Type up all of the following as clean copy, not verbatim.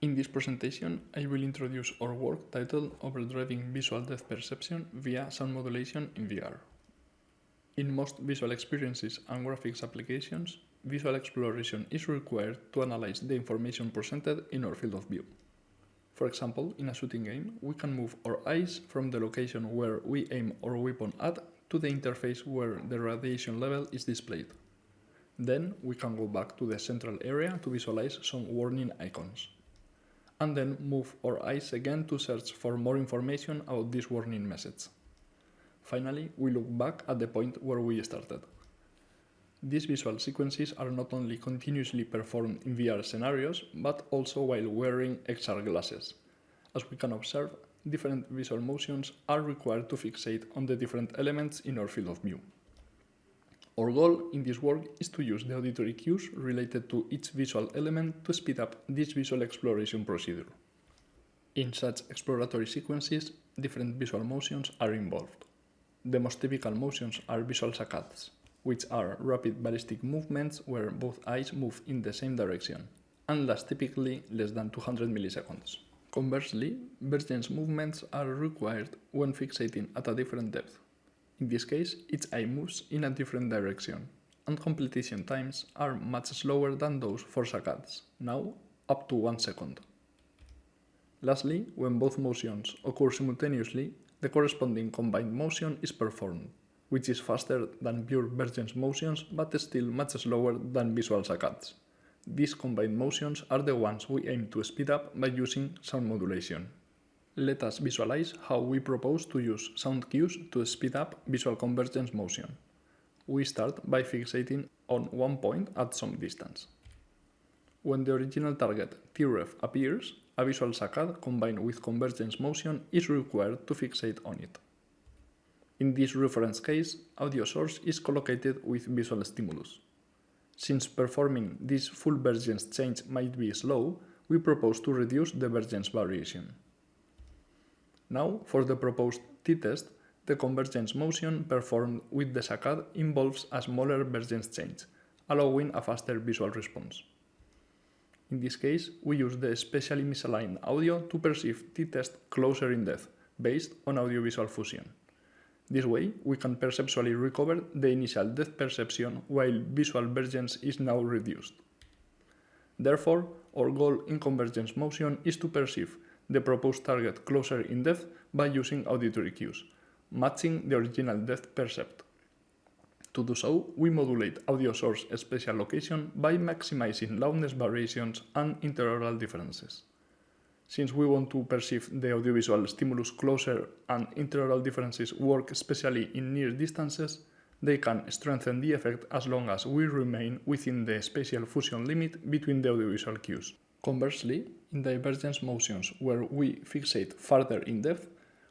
In this presentation, I will introduce our work titled Overdriving Visual Depth Perception via Sound Modulation in VR. In most visual experiences and graphics applications, visual exploration is required to analyze the information presented in our field of view. For example, in a shooting game, we can move our eyes from the location where we aim our weapon at to the interface where the radiation level is displayed. Then we can go back to the central area to visualize some warning icons, and then move our eyes again to search for more information about this warning message. Finally, we look back at the point where we started. These visual sequences are not only continuously performed in VR scenarios, but also while wearing XR glasses. As we can observe, different visual motions are required to fixate on the different elements in our field of view. Our goal in this work is to use the auditory cues related to each visual element to speed up this visual exploration procedure. In such exploratory sequences, different visual motions are involved. The most typical motions are visual saccades, which are rapid ballistic movements where both eyes move in the same direction, and last typically less than 200 milliseconds. Conversely, divergence movements are required when fixating at a different depth. In this case, each eye moves in a different direction, and completion times are much slower than those for saccades, now up to 1 second. Lastly, when both motions occur simultaneously, the corresponding combined motion is performed, which is faster than pure divergence motions but still much slower than visual saccades. These combined motions are the ones we aim to speed up by using sound modulation. Let us visualize how we propose to use sound cues to speed up visual convergence motion. We start by fixating on one point at some distance. When the original target Tref appears, a visual saccade combined with convergence motion is required to fixate on it. In this reference case, audio source is collocated with visual stimulus. Since performing this full divergence change might be slow, we propose to reduce the divergence variation. Now, for the proposed t-test, the convergence motion performed with the saccade involves a smaller divergence change, allowing a faster visual response. In this case, we use the specially misaligned audio to perceive t-test closer in depth, based on audiovisual fusion. This way, we can perceptually recover the initial depth perception while visual divergence is now reduced. Therefore, our goal in convergence motion is to perceive the proposed target closer in depth by using auditory cues, matching the original depth percept. To do so, we modulate audio source spatial location by maximizing loudness variations and interaural differences. Since we want to perceive the audiovisual stimulus closer and interaural differences work especially in near distances, they can strengthen the effect as long as we remain within the spatial fusion limit between the audiovisual cues. Conversely, in divergence motions where we fixate farther in depth,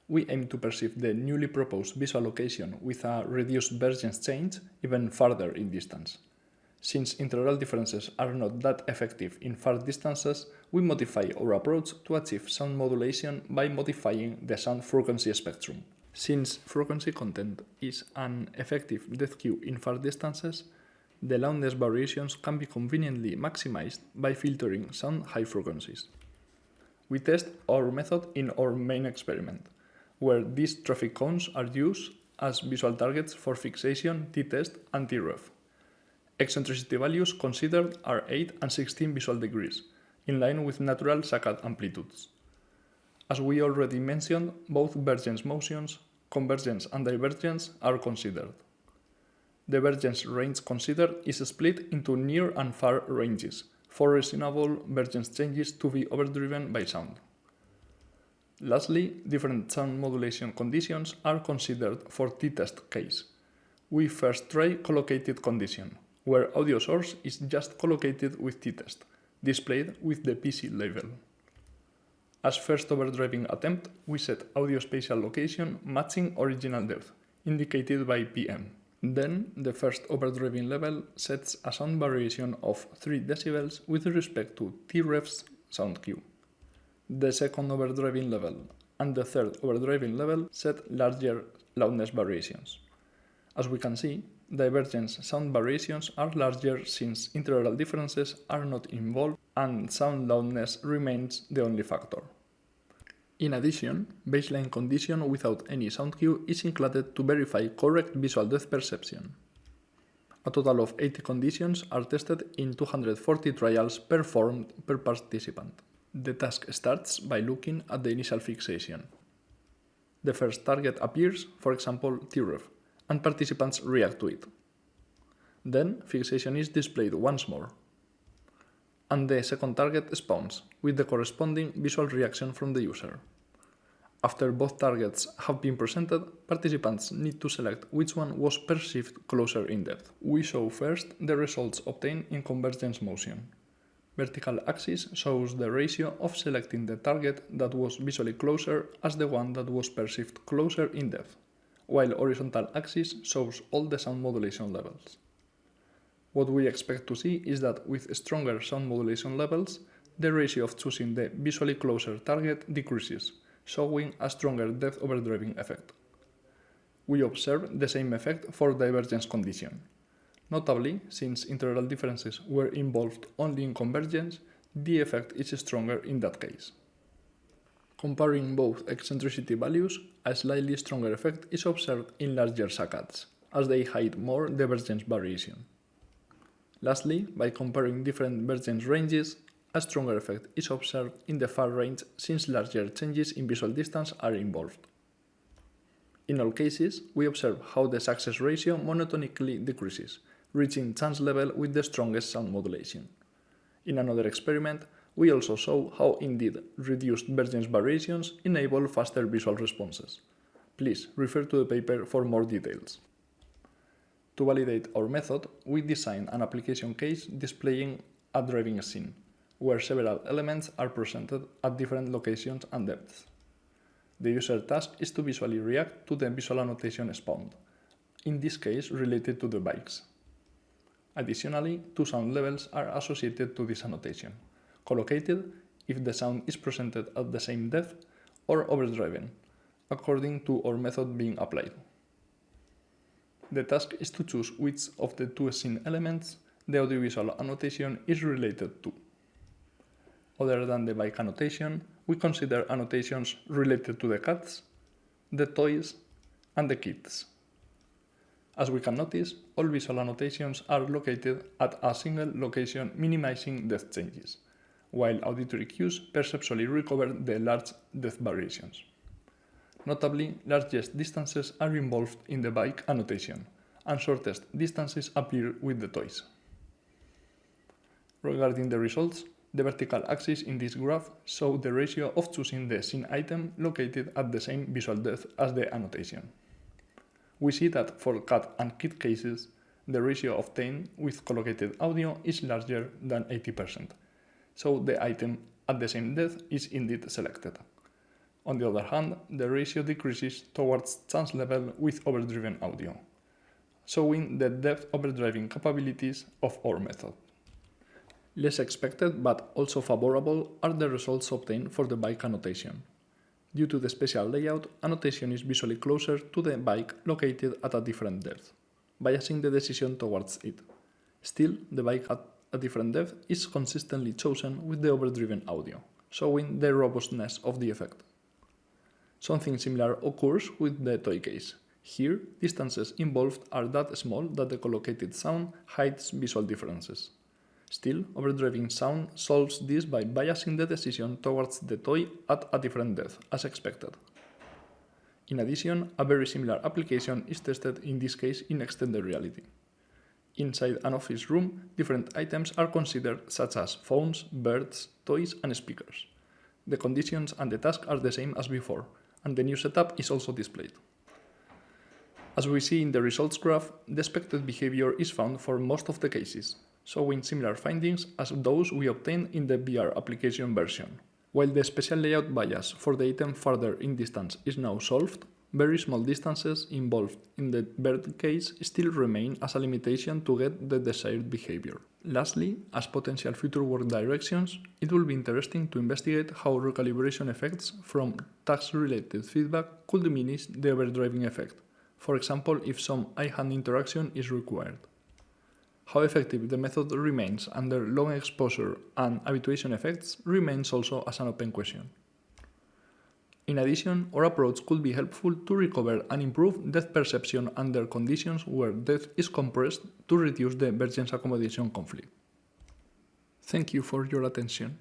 we aim to perceive the newly proposed visual location with a reduced divergence change even farther in distance. Since interaural differences are not that effective in far distances, we modify our approach to achieve sound modulation by modifying the sound frequency spectrum. Since frequency content is an effective depth cue in far distances, the loudness variations can be conveniently maximized by filtering sound high frequencies. We test our method in our main experiment, where these traffic cones are used as visual targets for fixation, t-test, and Tref. Eccentricity values considered are 8 and 16 visual degrees, in line with natural saccade amplitudes. As we already mentioned, both divergence motions, convergence and divergence, are considered. The divergence range considered is split into near and far ranges, for reasonable divergence changes to be overdriven by sound. Lastly, different sound modulation conditions are considered for t-test case. We first try collocated condition, where audio source is just collocated with t-test, displayed with the PC label. As first overdriving attempt, we set audio spatial location matching original depth, indicated by PM. Then, the first overdriving level sets a sound variation of 3 decibels with respect to Tref's sound cue. The second overdriving level and the third overdriving level set larger loudness variations. As we can see, Divergence sound variations are larger since integral differences are not involved and sound loudness remains the only factor. In addition, baseline condition without any sound cue is included to verify correct visual depth perception. A total of 80 conditions are tested in 240 trials performed per participant. The task starts by looking at the initial fixation. The first target appears, for example, TREF, and participants react to it. Then fixation is displayed once more. And the second target spawns, with the corresponding visual reaction from the user. After both targets have been presented, participants need to select which one was perceived closer in depth. We show first the results obtained in convergence motion. Vertical axis shows the ratio of selecting the target that was visually closer as the one that was perceived closer in depth, while horizontal axis shows all the sound modulation levels. What we expect to see is that with stronger sound modulation levels, the ratio of choosing the visually closer target decreases, showing a stronger depth overdriving effect. We observe the same effect for divergence condition. Notably, since integral differences were involved only in convergence, the effect is stronger in that case. Comparing both eccentricity values, a slightly stronger effect is observed in larger saccades, as they hide more divergence variation. Lastly, by comparing different divergence ranges, a stronger effect is observed in the far range since larger changes in visual distance are involved. In all cases, we observe how the success ratio monotonically decreases, reaching chance level with the strongest sound modulation. In another experiment, we also show how indeed reduced divergence variations enable faster visual responses. Please refer to the paper for more details. To validate our method, we designed an application case displaying a driving scene, where several elements are presented at different locations and depths. The user task is to visually react to the visual annotation spawned, in this case related to the bikes. Additionally, two sound levels are associated to this annotation, collocated if the sound is presented at the same depth or overdriven, according to our method being applied. The task is to choose which of the two scene elements the audiovisual annotation is related to. Other than the bike annotation, we consider annotations related to the cats, the toys, and the kids. As we can notice, all visual annotations are located at a single location, minimizing depth changes, while auditory cues perceptually recover the large depth variations. Notably, largest distances are involved in the bike annotation, and shortest distances appear with the toys. Regarding the results, the vertical axis in this graph shows the ratio of choosing the scene item located at the same visual depth as the annotation. We see that for cat and kid cases, the ratio obtained with collocated audio is larger than 80%, so the item at the same depth is indeed selected. On the other hand, the ratio decreases towards chance level with overdriven audio, showing the depth overdriving capabilities of our method. Less expected but also favorable are the results obtained for the bike annotation. Due to the special layout, annotation is visually closer to the bike located at a different depth, biasing the decision towards it. Still, the bike at a different depth is consistently chosen with the overdriven audio, showing the robustness of the effect. Something similar occurs with the toy case. Here, distances involved are that small that the collocated sound hides visual differences. Still, overdriving sound solves this by biasing the decision towards the toy at a different depth, as expected. In addition, a very similar application is tested in this case in extended reality. Inside an office room, different items are considered such as phones, birds, toys, and speakers. The conditions and the task are the same as before, and the new setup is also displayed. As we see in the results graph, the expected behavior is found for most of the cases, showing similar findings as those we obtained in the VR application version. While the special layout bias for the item farther in distance is now solved, very small distances involved in the bird case still remain as a limitation to get the desired behavior. Lastly, as potential future work directions, it will be interesting to investigate how recalibration effects from task-related feedback could diminish the overdriving effect, for example if some eye-hand interaction is required. How effective the method remains under long exposure and habituation effects remains also as an open question. In addition, our approach could be helpful to recover and improve depth perception under conditions where depth is compressed to reduce the divergence accommodation conflict. Thank you for your attention.